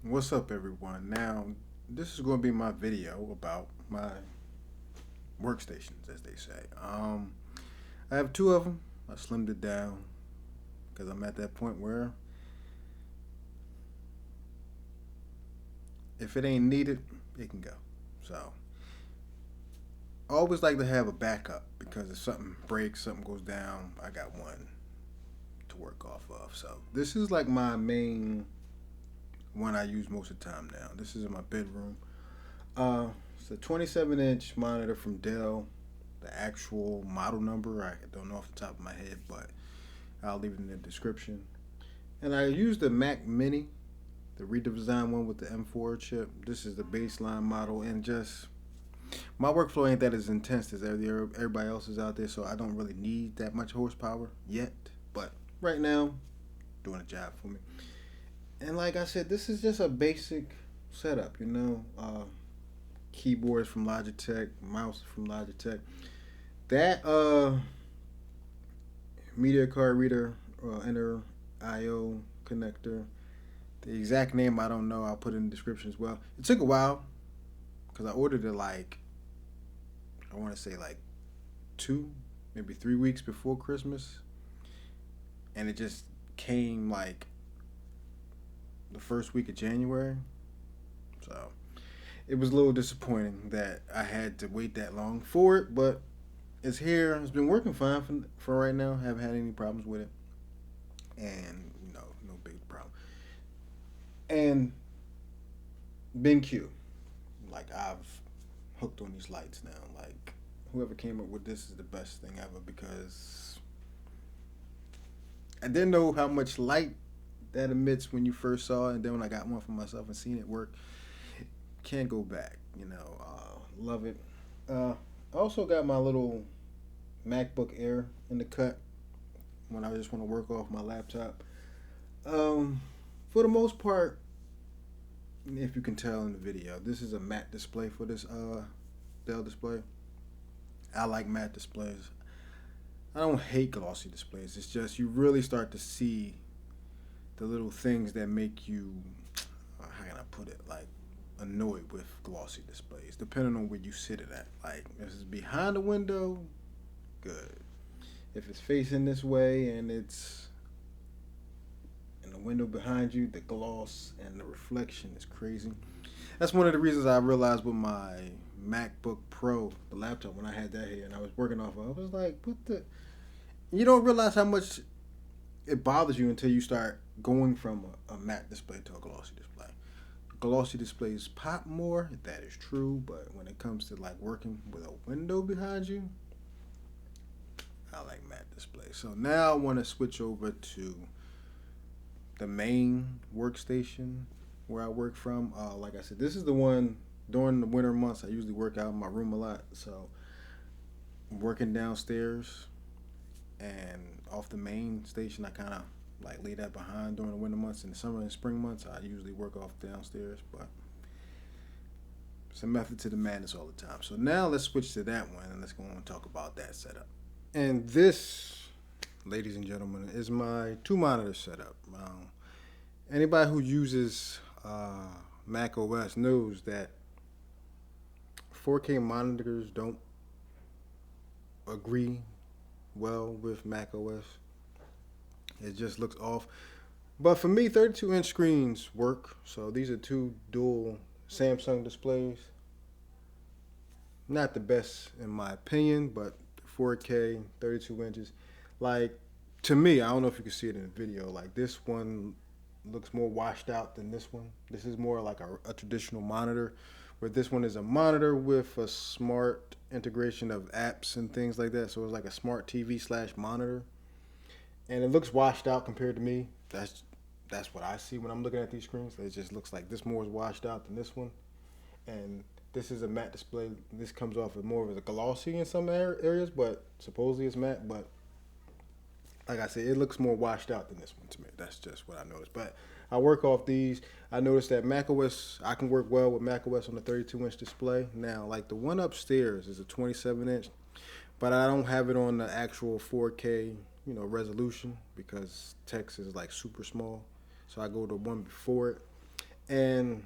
What's up, everyone? Now, this is going to be my video about my workstations, as they say. I have two of them. I slimmed it down because I'm at that point where if it ain't needed, it can go. So, I always like to have a backup because if something breaks, something goes down, I got one to work off of. So, this is like my main one I use most of the time now. This is in my bedroom. It's a 27-inch monitor from Dell. The actual model number I don't know off the top of my head, but I'll leave it in the description. And I used the Mac Mini, the redesigned one with the M4 chip. This is the baseline model, and just my workflow ain't that as intense as everybody else is out there, so I don't really need that much horsepower yet. But right now, doing a job for me. And like I said, this is just a basic setup, keyboards from Logitech, mouse from Logitech. That media card reader enter IO connector. The exact name I don't know. I'll put it in the description as well. It took a while because I ordered it like I want to say like 2, maybe 3 weeks before Christmas, and it just came like the first week of January. So it was a little disappointing that I had to wait that long for it, but it's here. It's been working fine for right now. Haven't had any problems with it, and no big problem. And BenQ, like I've hooked on these lights now. Like whoever came up with this is the best thing ever because I didn't know how much light that emits when you first saw it, and then when I got one for myself and seen it work, can't go back. Love it. I also got my little MacBook Air in the cut when I just want to work off my laptop. Um, for the most part, if you can tell in the video, this is a matte display for this Dell display. I like matte displays. I don't hate glossy displays. It's just you really start to see the little things that make you, how can I put it, like annoyed with glossy displays, depending on where you sit it at. Like if it's behind the window, good. If it's facing this way and it's in the window behind you, the gloss and the reflection is crazy. That's one of the reasons I realized with my MacBook Pro, the laptop, when I had that here and I was working off of, I was like, what the? You don't realize how much it bothers you until you start going from a matte display to a glossy display. Glossy displays pop more, that is true, but when it comes to like working with a window behind you, I like matte displays. So now I want to switch over to the main workstation where I work from. Like I said, this is the one during the winter months. I usually work out in my room a lot, so I'm working downstairs and off the main station. I kind of like leave that behind during the winter months. In the summer and spring months, I usually work off downstairs, but it's a method to the madness all the time. So now let's switch to that one and let's go on and talk about that setup. And this, ladies and gentlemen, is my two monitor setup. Anybody who uses Mac OS knows that 4K monitors don't agree well with Mac OS. It just looks off. But for me, 32-inch screens work. So these are two dual Samsung displays. Not the best in my opinion, but 4K, 32 inches. Like to me, I don't know if you can see it in the video. Like this one looks more washed out than this one. This is more like a traditional monitor, where this one is a monitor with a smart integration of apps and things like that. So it's like a smart TV slash monitor, and it looks washed out compared to me. That's what I see when I'm looking at these screens. It just looks like this more is washed out than this one, and this is a matte display. This comes off as more of a glossy in some areas, but supposedly it's matte. But like I said, it looks more washed out than this one to me. That's just what I noticed. But I work off these. I noticed that macOS, I can work well with macOS on the 32-inch display. Now, like the one upstairs is a 27-inch, but I don't have it on the actual 4K, resolution because text is like super small. So I go to one before it. And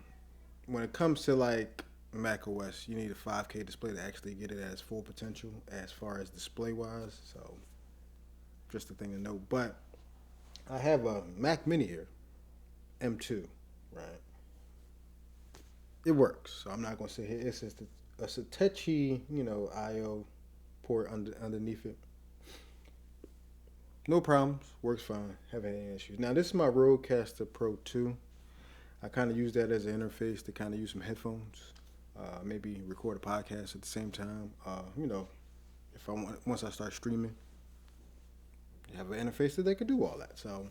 when it comes to like Mac OS, you need a 5K display to actually get it at its full potential as far as display wise. So just a thing to note. But I have a Mac Mini here, M2, right? It works. So I'm not gonna say it's just a Satechi, I/O port underneath it. No problems. Works fine. Haven't had any issues. Now this is my Rodecaster Pro 2. I kind of use that as an interface to kind of use some headphones. Maybe record a podcast at the same time. If I want, once I start streaming, you have an interface that they could do all that. So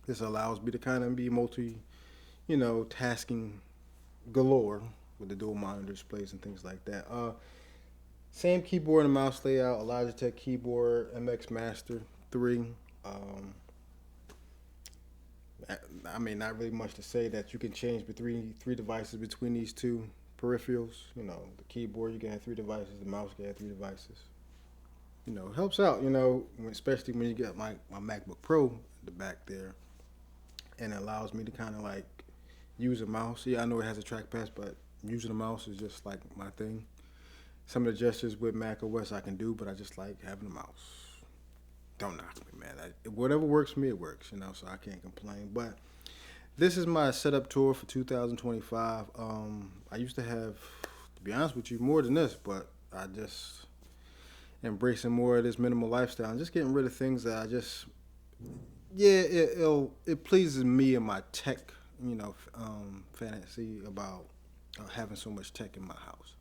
this allows me to kind of be multi, tasking galore with the dual monitor displays and things like that. Same keyboard and mouse layout, a Logitech keyboard, MX Master 3. Um, I mean, not really much to say that you can change three devices between these two peripherals. The keyboard you can have three devices, the mouse you can have three devices. It helps out. Especially when you get my MacBook Pro in the back there, and it allows me to kind of like use a mouse. Yeah, I know it has a trackpad, but using a mouse is just like my thing. Some of the gestures with Mac OS I can do, but I just like having a mouse. Don't knock me, man. Whatever works for me, it works. So I can't complain. But this is my setup tour for 2025. I used to have, to be honest with you, more than this, but I just embracing more of this minimal lifestyle and just getting rid of things that I just, yeah, it pleases me and my tech, fantasy about having so much tech in my house.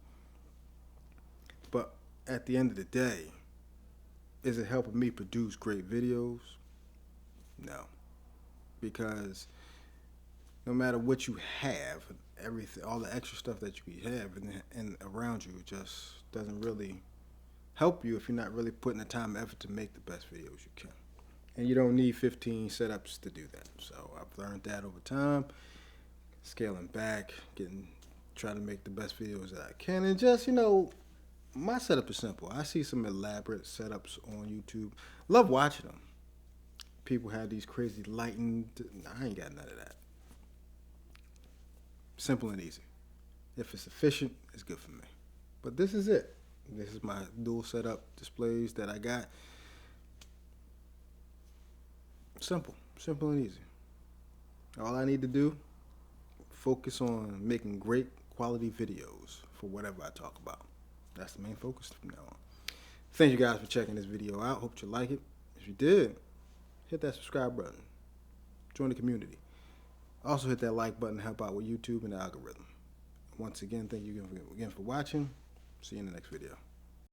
But at the end of the day, is it helping me produce great videos? No, because no matter what you have, everything, all the extra stuff that you have and around you, just doesn't really help you if you're not really putting the time and effort to make the best videos you can. And you don't need 15 setups to do that. So I've learned that over time, scaling back, trying to make the best videos that I can, and just my setup is simple. I see some elaborate setups on YouTube. Love watching them. People have these crazy lighting. I ain't got none of that. Simple and easy. If it's efficient, it's good for me. But this is it. This is my dual setup displays that I got. Simple and easy. All I need to do, focus on making great quality videos for whatever I talk about. That's the main focus from now on. Thank you guys for checking this video out. Hope you like it. If you did, hit that subscribe button. Join the community. Also hit that like button to help out with YouTube and the algorithm. Once again, thank you again for watching. See you in the next video.